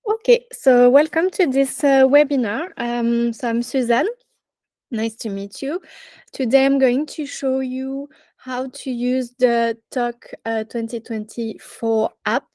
Okay, so welcome to this webinar. So I'm Suzanne. Nice to meet you. Today I'm going to show you how to use the TOC 2024 app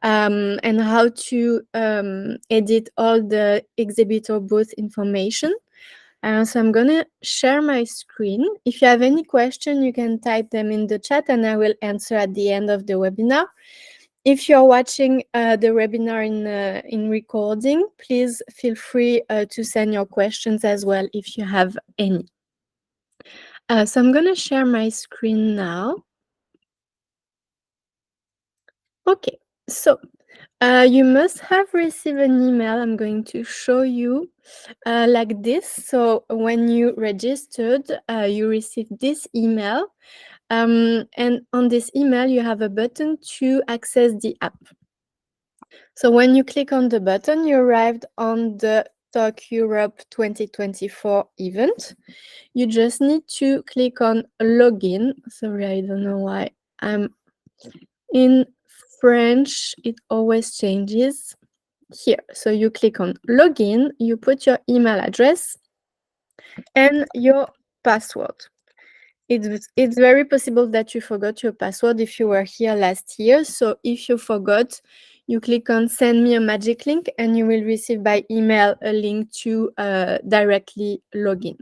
and how to edit all the exhibitor booth information. So I'm going to share my screen. If you have any question, you can type them in the chat and I will answer at the end of the webinar. If you're watching the webinar in recording, please feel free to send your questions as well if you have any. So I'm going to share my screen now. Okay, so you must have received an email. I'm going to show you like this. So when you registered, you received this email. And on this email, you have a button to access the app. So when you click on the button, you arrived on the TOC Europe 2024 event. You just need to click on login. Sorry, I don't know why I'm in French. It always changes here. So you click on login, you put your email address and your password. It's very possible that you forgot your password if you were here last year. So if you forgot, you click on send me a magic link and you will receive by email a link to directly log in.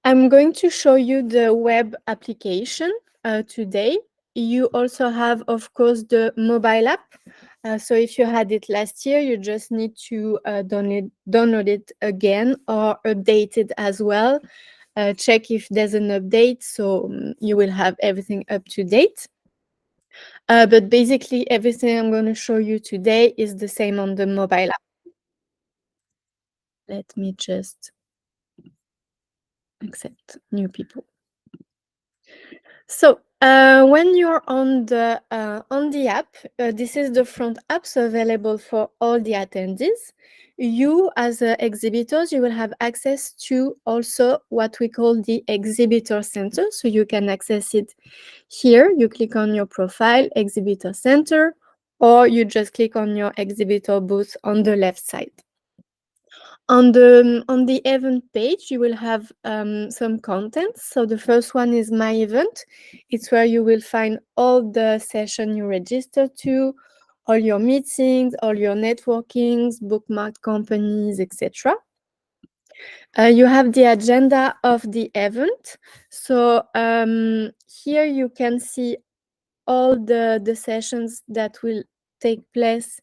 I'm going to show you the web application today. You also have, of course, the mobile app. So if you had it last year, you just need to download it again or update it as well. Check if there's an update, so you will have everything up to date. But basically, everything I'm going to show you today is the same on the mobile app. Let me just accept new people. So when you're on the app, this is the front app, so available for all the attendees. You, as exhibitors, you will have access to also what we call the exhibitor center. So you can access it here. You click on your profile, exhibitor center, or you just click on your exhibitor booth on the left side. On the event page, you will have some contents. So the first one is My Event. It's where you will find all the sessions you registered to, all your meetings, all your networkings, bookmarked companies, etc. You have the agenda of the event. So here you can see all the sessions that will take place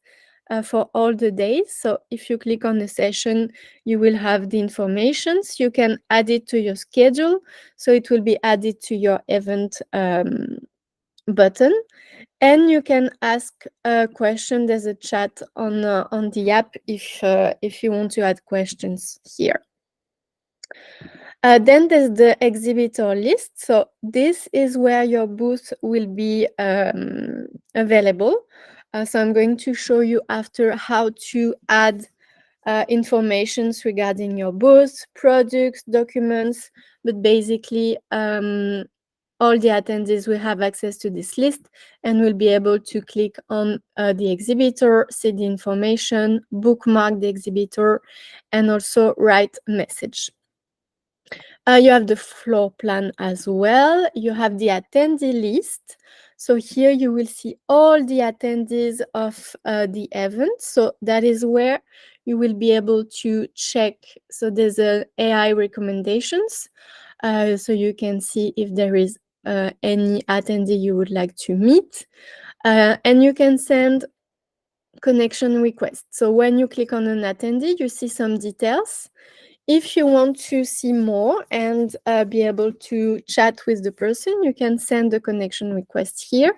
for all the days. So if you click on a session, you will have the informations. You can add it to your schedule. So it will be added to your event button. And you can ask a question. There's a chat on the app if you want to add questions here. Then there's the exhibitor list. So this is where your booth will be available. So I'm going to show you after how to add informations regarding your booth, products, documents, but basically all the attendees will have access to this list and will be able to click on the exhibitor, see the information, bookmark the exhibitor, and also write a message. You have the floor plan as well. You have the attendee list. So here you will see all the attendees of the event. So that is where you will be able to check. So there's a AI recommendations. So you can see if there is any attendee you would like to meet. And you can send connection requests. So when you click on an attendee, you see some details. If you want to see more and be able to chat with the person, you can send a connection request here.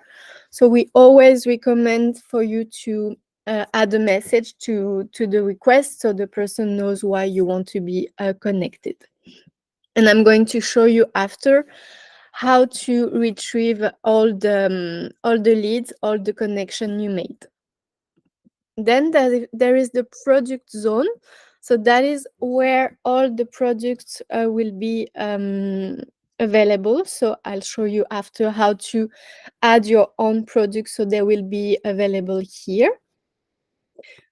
So we always recommend for you to add a message to the request so the person knows why you want to be connected. And I'm going to show you after how to retrieve all the leads, all the connection you made. Then there is the product zone. So that is where all the products will be available. So I'll show you after how to add your own products so they will be available here.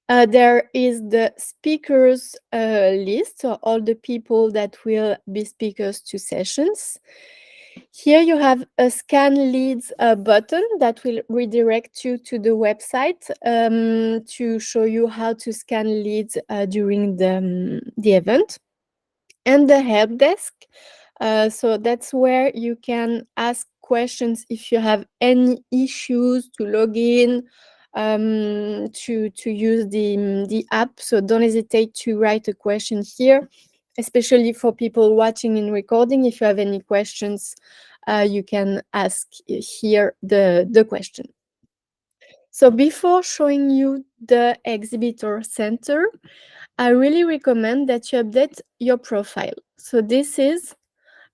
There is the speakers list, so all the people that will be speakers to sessions. Here you have a scan leads button that will redirect you to the website to show you how to scan leads during the event. And the help desk. So that's where you can ask questions if you have any issues to log in, to use the app. So don't hesitate to write a question here, especially for people watching in recording. If you have any questions, you can ask here the question. So before showing you the exhibitor center, I really recommend that you update your profile. So this is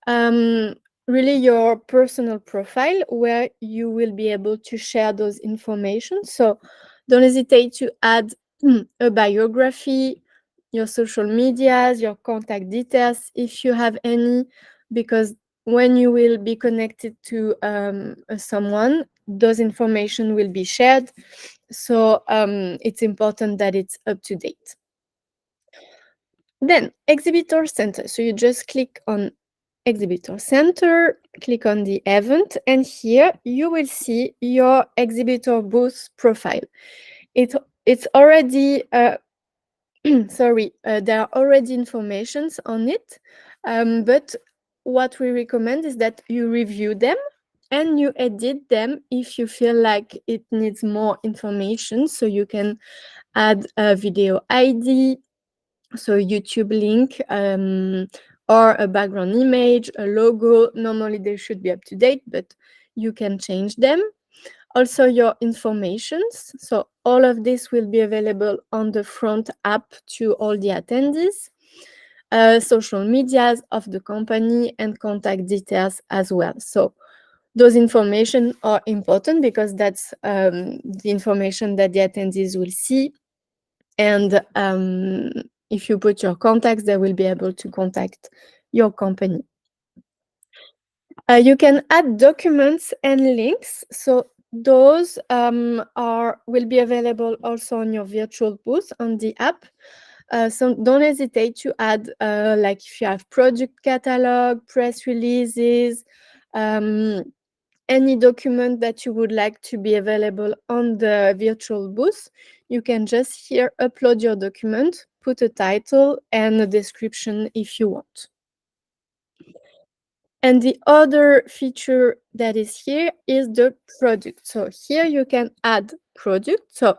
um, really your personal profile where you will be able to share those information. So don't hesitate to add a biography, your social medias, your contact details, if you have any, because when you will be connected to someone, those information will be shared. So it's important that it's up to date. Then Exhibitor Center. So you just click on Exhibitor Center, click on the event, and here you will see your exhibitor booth profile. It's already sorry, there are already informations on it, but what we recommend is that you review them and you edit them if you feel like it needs more information. So you can add a video ID, so YouTube link, or a background image, a logo. Normally they should be up to date, but you can change them. Also your informations. So all of this will be available on the front app to all the attendees. Social medias of the company and contact details as well. So those information are important because that's the information that the attendees will see. And if you put your contacts, they will be able to contact your company. You can add documents and links. So those will be available also on your virtual booth on the app. So don't hesitate to add, like if you have product catalog, press releases, any document that you would like to be available on the virtual booth, you can just here upload your document, put a title and a description if you want. And the other feature that is here is the product. So here you can add product. So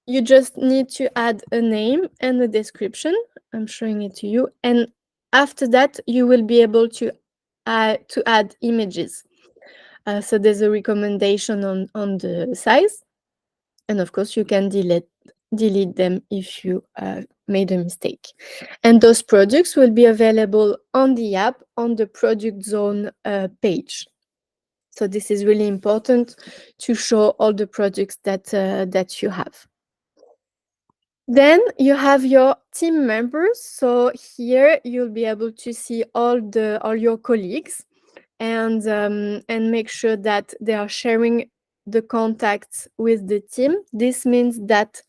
you just need to add a name and a description. I'm showing it to you. And after that, you will be able to add images. So there's a recommendation on the size. And of course, you can delete them if you made a mistake. And those products will be available on the app on the product zone page. So this is really important to show all the products that you have. Then you have your team members. So here you'll be able to see all your colleagues and make sure that they are sharing the contacts with the team. This means that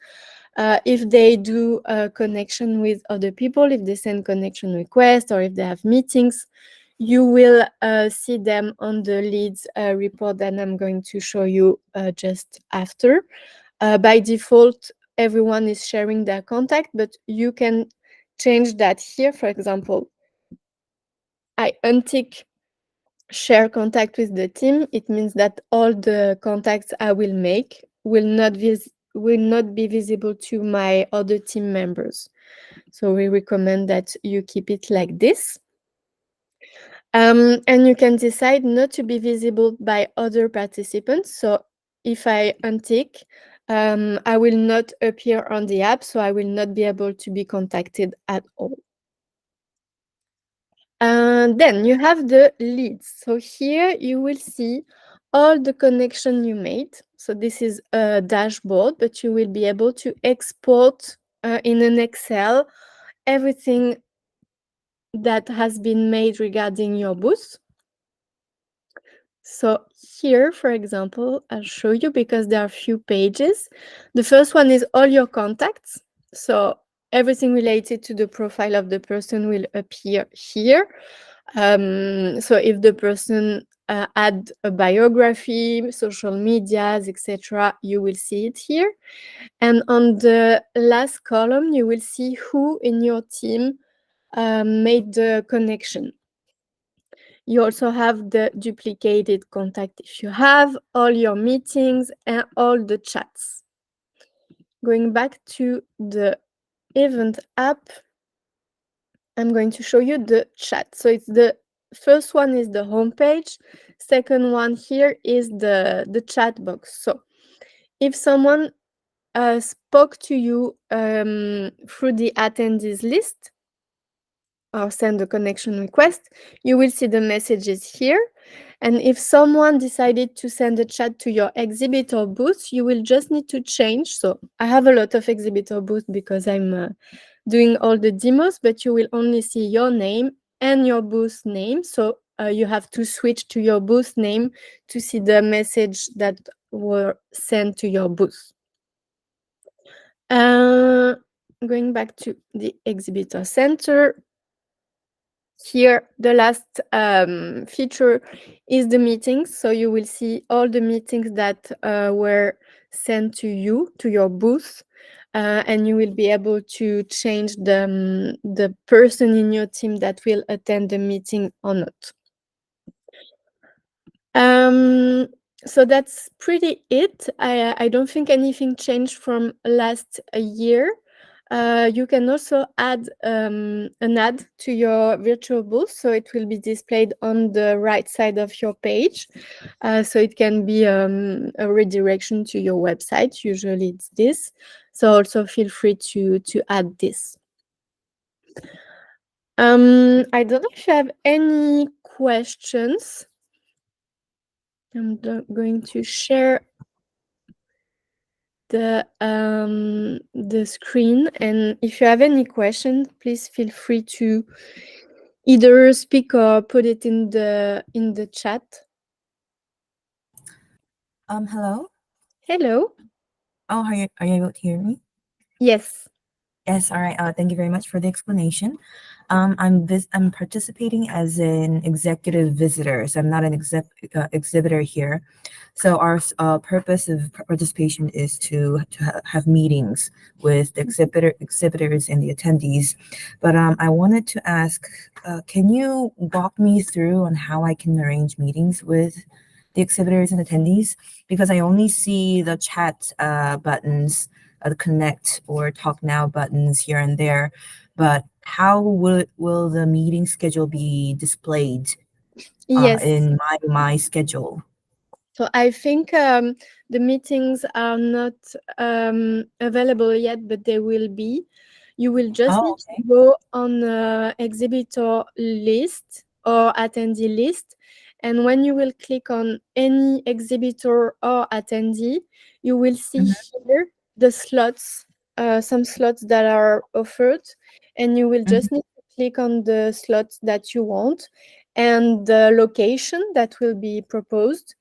if they do a connection with other people, if they send connection requests or if they have meetings, you will see them on the leads report that I'm going to show you just after. By default, everyone is sharing their contact, but you can change that here. For example, I untick share contact with the team. It means that all the contacts I will make will not be visible to my other team members. So we recommend that you keep it like this. And you can decide not to be visible by other participants. So if I untick, I will not appear on the app, so I will not be able to be contacted at all. And then you have the leads. So here you will see all the connection you made. So this is a dashboard, but you will be able to export in an Excel everything that has been made regarding your booth. So here, for example, I'll show you because there are a few pages. The first one is all your contacts. So everything related to the profile of the person will appear here. So if the person had a biography, social medias, etc., you will see it here. And on the last column, you will see who in your team made the connection. You also have the duplicated contact if you have, all your meetings and all the chats. Going back to the event app, I'm going to show you the chat. So it's the first one is the homepage. Second one here is the chat box. So if someone spoke to you through the attendees list or send a connection request, you will see the messages here. And if someone decided to send a chat to your exhibitor booth, you will just need to change. So I have a lot of exhibitor booths because I'm doing all the demos, but you will only see your name and your booth name. So you have to switch to your booth name to see the message that were sent to your booth. Going back to the exhibitor center, here, the last feature is the meetings. So you will see all the meetings that were sent to you, to your booth, and you will be able to change the person in your team that will attend the meeting or not. So that's pretty it. I don't think anything changed from last year. You can also add an ad to your virtual booth, so it will be displayed on the right side of your page. So it can be a redirection to your website. Usually it's this. So also feel free to add this. I don't know if you have any questions. I'm going to share the screen, and if you have any questions, please feel free to either speak or put it in the chat. Hello. Hello. Oh, are you able to hear me? Yes. Yes. All right. Thank you very much for the explanation. I'm participating as an executive visitor, so I'm not an exhibitor here. So our purpose of participation is to have meetings with the exhibitors and the attendees. But I wanted to ask, can you walk me through on how I can arrange meetings with the exhibitors and attendees? Because I only see the chat buttons, the connect or talk now buttons here and there. But how will the meeting schedule be displayed Yes. in my schedule? So I think the meetings are not available yet, but they will be. You will just need to go on the exhibitor list or attendee list. And when you will click on any exhibitor or attendee, you will see here the slots, some slots that are offered. And you will just need to click on the slots that you want and the location that will be proposed,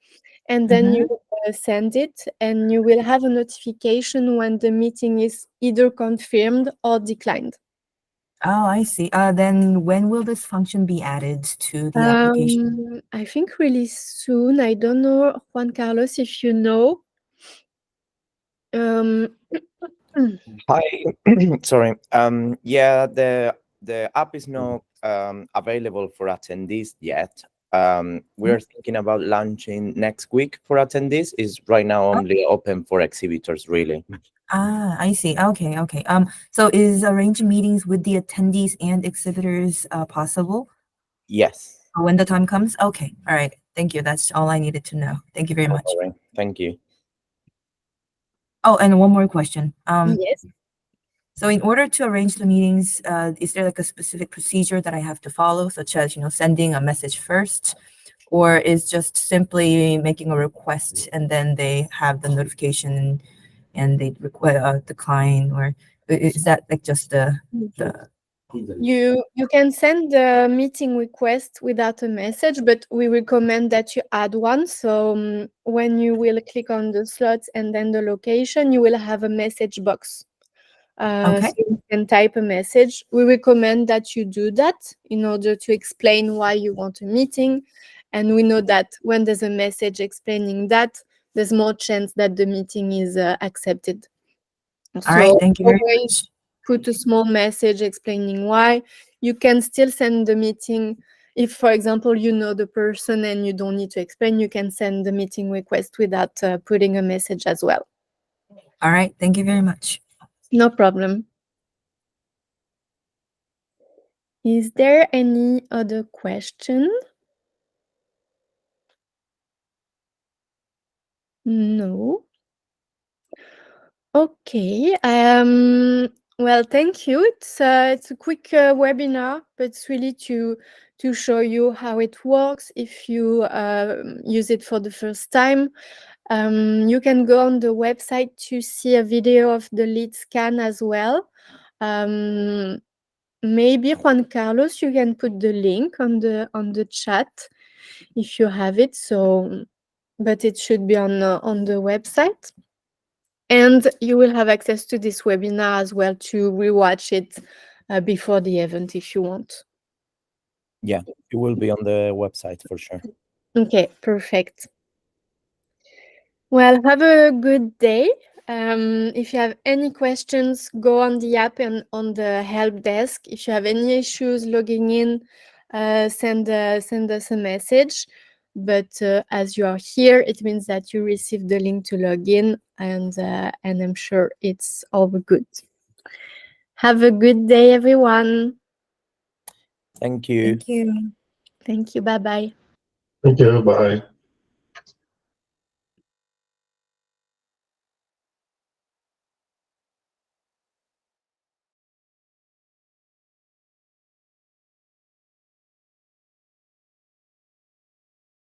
and then you send it, and you will have a notification when the meeting is either confirmed or declined. Oh, I see. Then when will this function be added to the application? I think really soon. I don't know, Juan Carlos, if you know. Um, Hi, sorry. Yeah, the app is not available for attendees yet. We're thinking about launching next week for attendees. Is right now only open for exhibitors, really. I see. Okay, okay. So is arranging meetings with the attendees and exhibitors possible Yes. when the time comes? Okay, all right. Thank you. That's all I needed to know. Thank you very much. All right. Thank you. Oh, and one more question. yes. So in order to arrange the meetings, is there like a specific procedure that I have to follow, such as, sending a message first, or is just simply making a request and then they have the notification and they decline, or is that like just the You can send the meeting request without a message, but we recommend that you add one. So when you will click on the slots and then the location, you will have a message box. Okay. So you can type a message. We recommend that you do that in order to explain why you want a meeting. And we know that when there's a message explaining that, there's more chance that the meeting is accepted. All right. So Thank you very always much. put a small message explaining why. You can still send the meeting. If, for example, you know the person and you don't need to explain, you can send the meeting request without putting a message as well. All right. Thank you very much. No problem. Is there any other question? No. Okay. Well, thank you. It's a quick webinar, but it's really to show you how it works if you use it for the first time. You can go on the website to see a video of the lead scan as well. Maybe Juan Carlos, you can put the link on the chat if you have it. So, but it should be on the website. And you will have access to this webinar as well to rewatch it before the event if you want. Yeah, it will be on the website for sure. Okay, perfect. Well, have a good day. If you have any questions, go on the app and on the help desk. If you have any issues logging in, send us a message. But as you are here, it means that you received the link to log in, and I'm sure it's all good. Have a good day, everyone. Thank you. Thank you. Thank you. Bye-bye. Thank you. Bye.